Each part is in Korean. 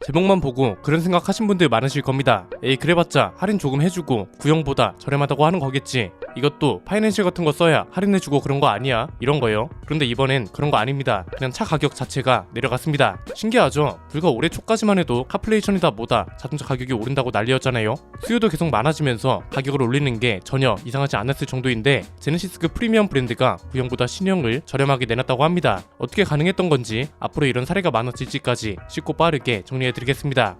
제목만 보고 그런 생각하신 분들 많으실 겁니다. 에이 그래봤자 할인 조금 해주고 구형보다 저렴하다고 하는 거겠지. 이것도 파이낸셜 같은 거 써야 할인해주고 그런 거 아니야? 이런 거요. 그런데 이번엔 그런 거 아닙니다. 그냥 차 가격 자체가 내려갔습니다. 신기하죠? 불과 올해 초까지만 해도 카플레이션이다 뭐다 자동차 가격이 오른다고 난리였잖아요. 수요도 계속 많아지면서 가격을 올리는 게 전혀 이상하지 않았을 정도인데 제네시스급 프리미엄 브랜드가 구형보다 신형을 저렴하게 내놨다고 합니다. 어떻게 가능했던 건지 앞으로 이런 사례가 많아질지까지 쉽고 빠르게 정리해드리겠습니다.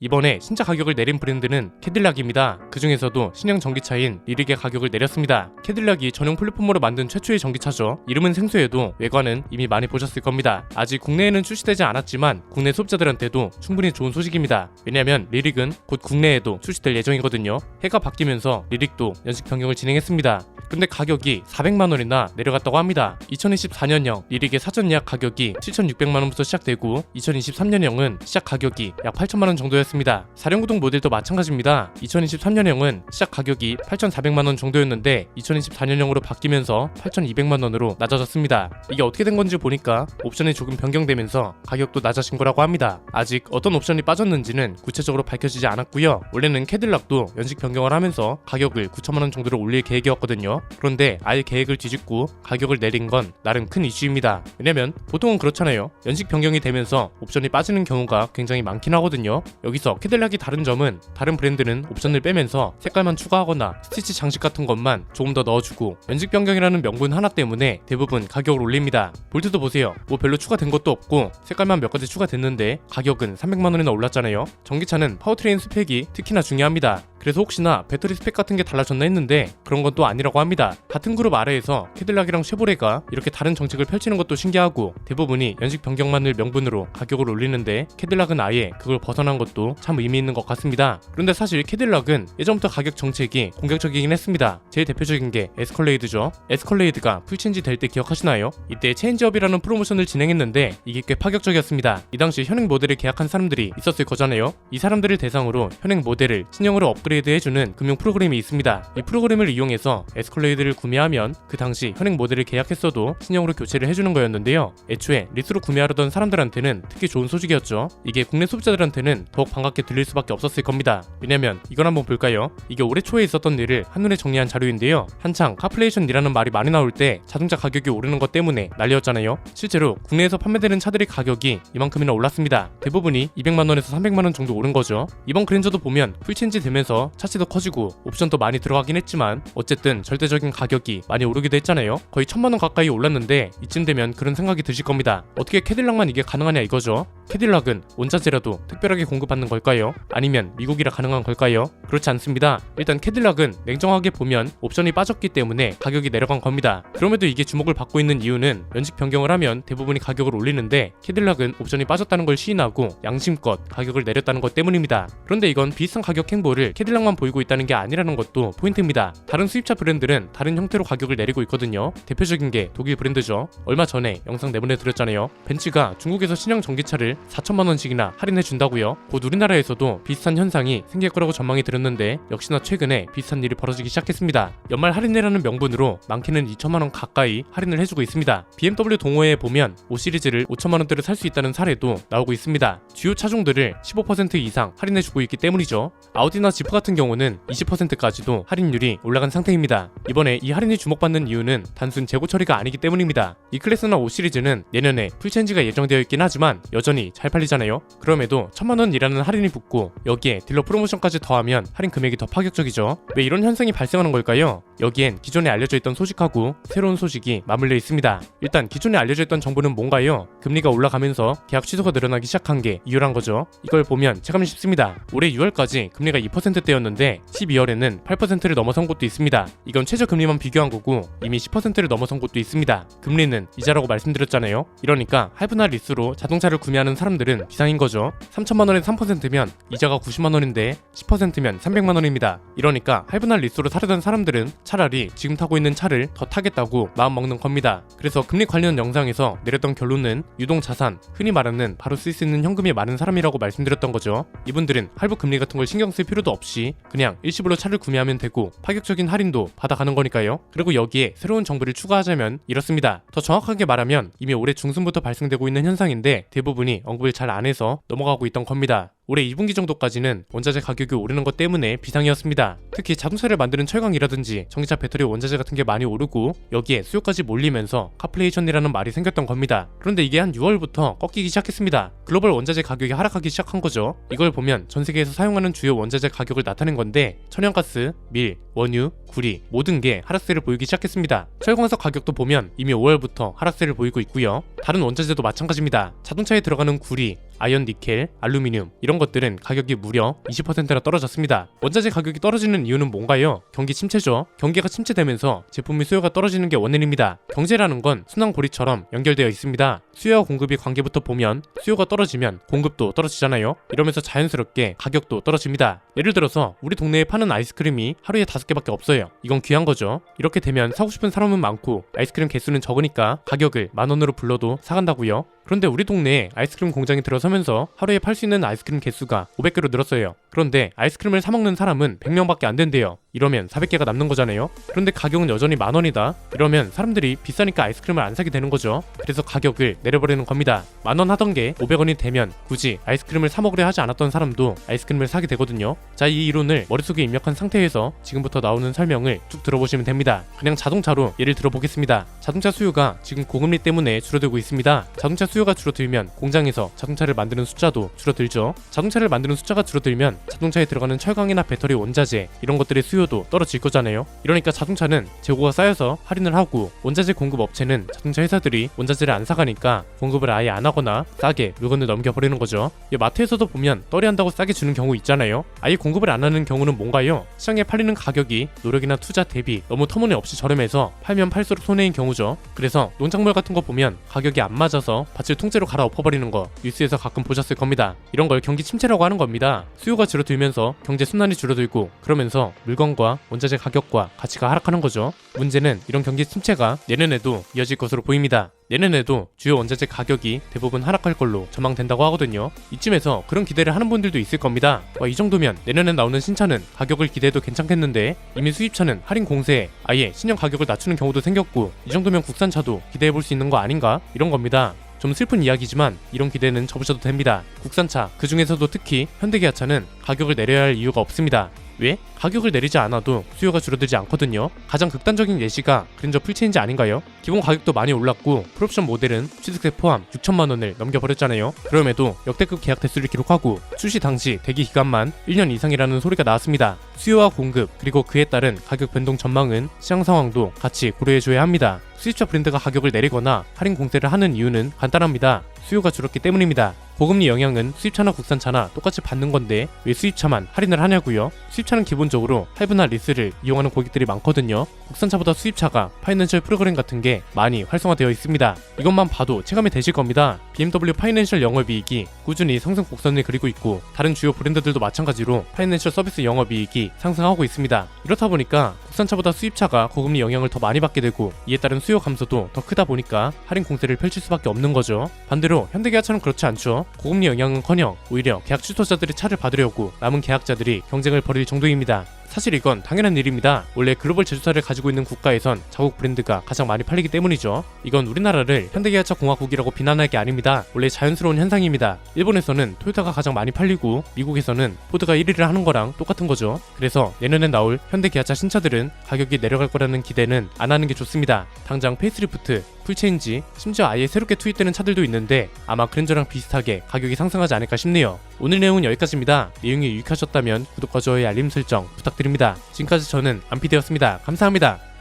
이번에 신차 가격을 내린 브랜드는 캐딜락입니다. 그 중에서도 신형 전기차인 리릭의 가격을 내렸습니다. 캐딜락이 전용 플랫폼으로 만든 최초의 전기차죠. 이름은 생소해도 외관은 이미 많이 보셨을 겁니다. 아직 국내에는 출시되지 않았지만 국내 소비자들한테도 충분히 좋은 소식입니다. 왜냐면 리릭은 곧 국내에도 출시될 예정이거든요. 해가 바뀌면서 리릭도 연식 변경을 진행했습니다. 근데 가격이 400만원이나 내려갔다고 합니다. 2024년형 리릭의 사전 예약 가격이 7,600만원부터 시작되고 2023년형은 시작 가격이 약 8천만원 정도였습니다. 사륜구동 모델도 마찬가지입니다. 2023년형은 시작 가격이 8,400만원 정도였는데 2024년형으로 바뀌면서 8,200만원으로 낮아졌습니다. 이게 어떻게 된 건지 보니까 옵션이 조금 변경되면서 가격도 낮아진 거라고 합니다. 아직 어떤 옵션이 빠졌는지는 구체적으로 밝혀지지 않았고요. 원래는 캐딜락도 연식 변경을 하면서 가격을 9천만원 정도로 올릴 계획이었거든요. 그런데 아예 계획을 뒤집고 가격을 내린 건 나름 큰 이슈입니다. 왜냐면 보통은 그렇잖아요. 연식 변경이 되면서 옵션이 빠지는 경우가 굉장히 많긴 하거든요. 여기서 캐딜락이 다른 점은 다른 브랜드는 옵션을 빼면서 색깔만 추가하거나 스티치 장식 같은 것만 조금 더 넣어주고 연식 변경이라는 명분 하나 때문에 대부분 가격을 올립니다. 볼트도 보세요. 뭐 별로 추가된 것도 없고 색깔만 몇 가지 추가됐는데 가격은 300만원이나 올랐잖아요. 전기차는 파워트레인 스펙이 특히나 중요합니다. 그래서 혹시나 배터리 스펙 같은 게 달라졌나 했는데 그런 건 또 아니라고 합니다. 같은 그룹 아래에서 캐딜락이랑 쉐보레가 이렇게 다른 정책을 펼치는 것도 신기하고 대부분이 연식 변경만을 명분으로 가격을 올리는데 캐딜락은 아예 그걸 벗어난 것도 참 의미 있는 것 같습니다. 그런데 사실 캐딜락은 예전부터 가격 정책이 공격적이긴 했습니다. 제일 대표적인 게 에스컬레이드죠. 에스컬레이드가 풀체인지 될 때 기억하시나요? 이때 체인지업이라는 프로모션을 진행했는데 이게 꽤 파격적이었습니다. 이 당시 현행 모델을 계약한 사람들이 있었을 거잖아요. 이 사람들을 대상으로 현행 모델을 신형으로 업그레이드 해주는 금융 프로그램이 있습니다. 이 프로그램을 이용해서 에스컬레이드를 구매하면 그 당시 현행 모델을 계약했어도 신형으로 교체를 해주는 거였는데요. 애초에 리스로 구매하려던 사람들한테는 특히 좋은 소식이었죠. 이게 국내 소비자들한테는 더욱 반갑게 들릴 수밖에 없었을 겁니다. 왜냐면 이걸 한번 볼까요? 이게 올해 초에 있었던 일을 한눈에 정리한 자료인데요. 한창 카플레이션이라는 말이 많이 나올 때 자동차 가격이 오르는 것 때문에 난리였잖아요. 실제로 국내에서 판매되는 차들의 가격이 이만큼이나 올랐습니다. 대부분이 200만원에서 300만원 정도 오른 거죠. 이번 그랜저도 보면 풀체인지 되면서 차체도 커지고 옵션도 많이 들어가긴 했지만 어쨌든 절대적인 가격이 많이 오르기도 했잖아요. 거의 1000만원 가까이 올랐는데 이쯤 되면 그런 생각이 드실 겁니다. 어떻게 캐딜락만 이게 가능하냐 이거죠. 캐딜락은 원자재라도 특별하게 공급받는 걸까요? 아니면 미국이라 가능한 걸까요? 그렇지 않습니다. 일단 캐딜락은 냉정하게 보면 옵션이 빠졌기 때문에 가격이 내려간 겁니다. 그럼에도 이게 주목을 받고 있는 이유는 연식 변경을 하면 대부분이 가격을 올리는데 캐딜락은 옵션이 빠졌다는 걸 시인하고 양심껏 가격을 내렸다는 것 때문입니다. 그런데 이건 비슷한 가격 행보를 캐딜락만 보이고 있다는 게 아니라는 것도 포인트입니다. 다른 수입차 브랜드는 다른 형태로 가격을 내리고 있거든요. 대표적인 게 독일 브랜드죠. 얼마 전에 영상 내보내드렸잖아요. 벤츠가 중국에서 신형 전기차를 4천만원씩이나 할인해준다고요. 곧 우리나라에서도 비슷한 현상이 생길 거라고 전망이 들었는데 역시나 최근에 비슷한 일이 벌어지기 시작했습니다. 연말 할인이라는 명분으로 많게는 2천만원 가까이 할인을 해주고 있습니다. BMW 동호회에 보면 5시리즈를 5천만원대로 살 수 있다는 사례도 나오고 있습니다. 주요 차종들을 15% 이상 할인해주고 있기 때문이죠. 아우디나 지프 같은 경우는 20%까지도 할인율이 올라간 상태입니다. 이번에 이 할인이 주목받는 이유는 단순 재고 처리가 아니기 때문입니다. E클래스나 5시리즈는 내년에 풀체인지가 예정되어 있긴 하지만 여전히 잘 팔리잖아요. 그럼에도 1000만원이라는 할인이 붙고 여기에 딜러 프로모션까지 더하면 할인 금액이 더 파격적이죠. 왜 이런 현상이 발생하는 걸까요? 여기엔 기존에 알려져 있던 소식하고 새로운 소식이 맞물려 있습니다. 일단 기존에 알려져 있던 정보는 뭔가요? 금리가 올라가면서 계약 취소가 늘어나기 시작한 게 이유란 거죠. 이걸 보면 체감이 쉽습니다. 올해 6월까지 금리가 2%대였는데 12월에는 8%를 넘어선 곳도 있습니다. 이건 최저 금리만 비교한 거고 이미 10%를 넘어선 곳도 있습니다. 금리는 이자라고 말씀드렸잖아요. 이러니까 할부나 리스로 자동차를 구매하는 사려는 사람들은 비상인 거죠. 3천만 원에 3%면 이자가 90만 원인데 10%면 300만 원입니다. 이러니까 할부날 리스로 사려던 사람들은 차라리 지금 타고 있는 차를 더 타겠다고 마음먹는 겁니다. 그래서 금리 관련 영상에서 내렸던 결론은 유동자산, 흔히 말하는 바로 쓸 수 있는 현금이 많은 사람이라고 말씀드렸던 거죠. 이분들은 할부 금리 같은 걸 신경 쓸 필요도 없이 그냥 일시불로 차를 구매하면 되고 파격적인 할인도 받아가는 거니까요. 그리고 여기에 새로운 정보를 추가하자면 이렇습니다. 더 정확하게 말하면 이미 올해 중순부터 발생되고 있는 현상인데 대부분이 언급을 잘 안 해서 넘어가고 있던 겁니다. 올해 2분기 정도까지는 원자재 가격이 오르는 것 때문에 비상이었습니다. 특히 자동차를 만드는 철강이라든지 전기차 배터리 원자재 같은 게 많이 오르고 여기에 수요까지 몰리면서 카플레이션이라는 말이 생겼던 겁니다. 그런데 이게 한 6월부터 꺾이기 시작했습니다. 글로벌 원자재 가격이 하락하기 시작한 거죠. 이걸 보면 전 세계에서 사용하는 주요 원자재 가격을 나타낸 건데 천연가스, 밀, 원유, 구리 모든 게 하락세를 보이기 시작했습니다. 철광석 가격도 보면 이미 5월부터 하락세를 보이고 있고요. 다른 원자재도 마찬가지입니다. 자동차에 들어가는 구리, 아연 니켈, 알루미늄 이런 것들은 가격이 무려 20%나 떨어졌습니다. 원자재 가격이 떨어지는 이유는 뭔가요? 경기 침체죠. 경기가 침체되면서 제품의 수요가 떨어지는 게 원인입니다. 경제라는 건 순환고리처럼 연결되어 있습니다. 수요와 공급이 관계부터 보면 수요가 떨어지면 공급도 떨어지잖아요. 이러면서 자연스럽게 가격도 떨어집니다. 예를 들어서 우리 동네에 파는 아이스크림이 하루에 5개밖에 없어요. 이건 귀한 거죠. 이렇게 되면 사고 싶은 사람은 많고 아이스크림 개수는 적으니까 가격을 10,000원으로 불러도 사간다고요. 그런데 우리 동네에 아이스크림 공장이 들어서면서 하루에 팔 수 있는 아이스크림 개수가 500개로 늘었어요. 그런데 아이스크림을 사 먹는 사람은 100명밖에 안 된대요. 이러면 400개가 남는 거잖아요. 그런데 가격은 여전히 10,000원이다. 이러면 사람들이 비싸니까 아이스크림을 안 사게 되는 거죠. 그래서 가격을 내려버리는 겁니다. 10,000원 하던 게 500원이 되면 굳이 아이스크림을 사 먹으려 하지 않았던 사람도 아이스크림을 사게 되거든요. 자, 이 이론을 머릿속에 입력한 상태에서 지금부터 나오는 설명을 쭉 들어보시면 됩니다. 그냥 자동차로 예를 들어보겠습니다. 자동차 수요가 지금 고금리 때문에 줄어들고 있습니다. 자동차 수요가 줄어들면 공장에서 자동차를 만드는 숫자도 줄어들죠. 자동차를 만드는 숫자가 줄어들면 자동차에 들어가는 철강이나 배터리 원자재 이런 것들의 수요도 떨어질 거잖아요. 이러니까 자동차는 재고가 쌓여서 할인을 하고 원자재 공급 업체는 자동차 회사들이 원자재를 안 사가니까 공급을 아예 안 하거나 싸게 물건을 넘겨버리는 거죠. 마트에서도 보면 떨이한다고 싸게 주는 경우 있잖아요. 아예 공급을 안 하는 경우는 뭔가요? 시장에 팔리는 가격이 노력이나 투자 대비 너무 터무니없이 저렴해서 팔면 팔수록 손해인 경우죠. 그래서 농작물 같은 거 보면 가격이 안 맞아서 밭을 통째로 갈아엎어버리는 거 뉴스에서 가끔 보셨을 겁니다. 이런 걸 경기 침체라고 하는 겁니다. 수요가 줄어들면서 경제 순환이 줄어들고 그러면서 물건과 원자재 가격과 가치가 하락하는 거죠. 문제는 이런 경기 침체가 내년에도 이어질 것으로 보입니다. 내년에도 주요 원자재 가격이 대부분 하락할 걸로 전망된다고 하거든요. 이쯤에서 그런 기대를 하는 분들도 있을 겁니다. 이 정도면 내년에 나오는 신차는 가격을 기대해도 괜찮겠는데 이미 수입차는 할인 공세에 아예 신형 가격을 낮추는 경우도 생겼고 이 정도면 국산차도 기대해볼 수 있는 거 아닌가? 이런 겁니다. 좀 슬픈 이야기지만 이런 기대는 접으셔도 됩니다. 국산차, 그 중에서도 특히 현대기아차는 가격을 내려야 할 이유가 없습니다. 왜? 가격을 내리지 않아도 수요가 줄어들지 않거든요. 가장 극단적인 예시가 그랜저 풀체인지 아닌가요? 기본 가격도 많이 올랐고 풀옵션 모델은 취득세 포함 6천만 원을 넘겨버렸잖아요. 그럼에도 역대급 계약 대수를 기록하고 출시 당시 대기 기간만 1년 이상이라는 소리가 나왔습니다. 수요와 공급 그리고 그에 따른 가격 변동 전망은 시장 상황도 같이 고려해줘야 합니다. 수입차 브랜드가 가격을 내리거나 할인 공세를 하는 이유는 간단합니다. 수요가 줄었기 때문입니다. 고금리 영향은 수입차나 국산차나 똑같이 받는 건데 왜 수입차만 할인을 하냐고요? 수입차는 기본적으로 할부나 리스를 이용하는 고객들이 많거든요. 국산차보다 수입차가 파이낸셜 프로그램 같은 게 많이 활성화되어 있습니다. 이것만 봐도 체감이 되실 겁니다. BMW 파이낸셜 영업이익이 꾸준히 상승 곡선을 그리고 있고 다른 주요 브랜드들도 마찬가지로 파이낸셜 서비스 영업이익이 상승하고 있습니다. 이렇다 보니까 국산차보다 수입차가 고금리 영향을 더 많이 받게 되고 이에 따른 수요 감소도 더 크다 보니까 할인 공세를 펼칠 수밖에 없는 거죠. 반대로 현대기아차는 그렇지 않죠. 고금리 영향은커녕 오히려 계약 취소자들이 차를 받으려고 남은 계약자들이 경쟁을 벌일 정도입니다. 사실 이건 당연한 일입니다. 원래 글로벌 제조사를 가지고 있는 국가에선 자국 브랜드가 가장 많이 팔리기 때문이죠. 이건 우리나라를 현대기아차 공화국이라고 비난할 게 아닙니다. 원래 자연스러운 현상입니다. 일본에서는 토요타가 가장 많이 팔리고 미국에서는 포드가 1위를 하는 거랑 똑같은 거죠. 그래서 내년에 나올 현대기아차 신차들은 가격이 내려갈 거라는 기대는 안 하는 게 좋습니다. 당장 페이스리프트, 풀체인지, 심지어 아예 새롭게 투입되는 차들도 있는데 아마 그랜저랑 비슷하게 가격이 상승하지 않을까 싶네요. 오늘 내용은 여기까지입니다. 내용이 유익하셨다면 구독과 좋아요 알림 설정 부탁드립니다. 지금까지 저는 안피디였습니다. 감사합니다.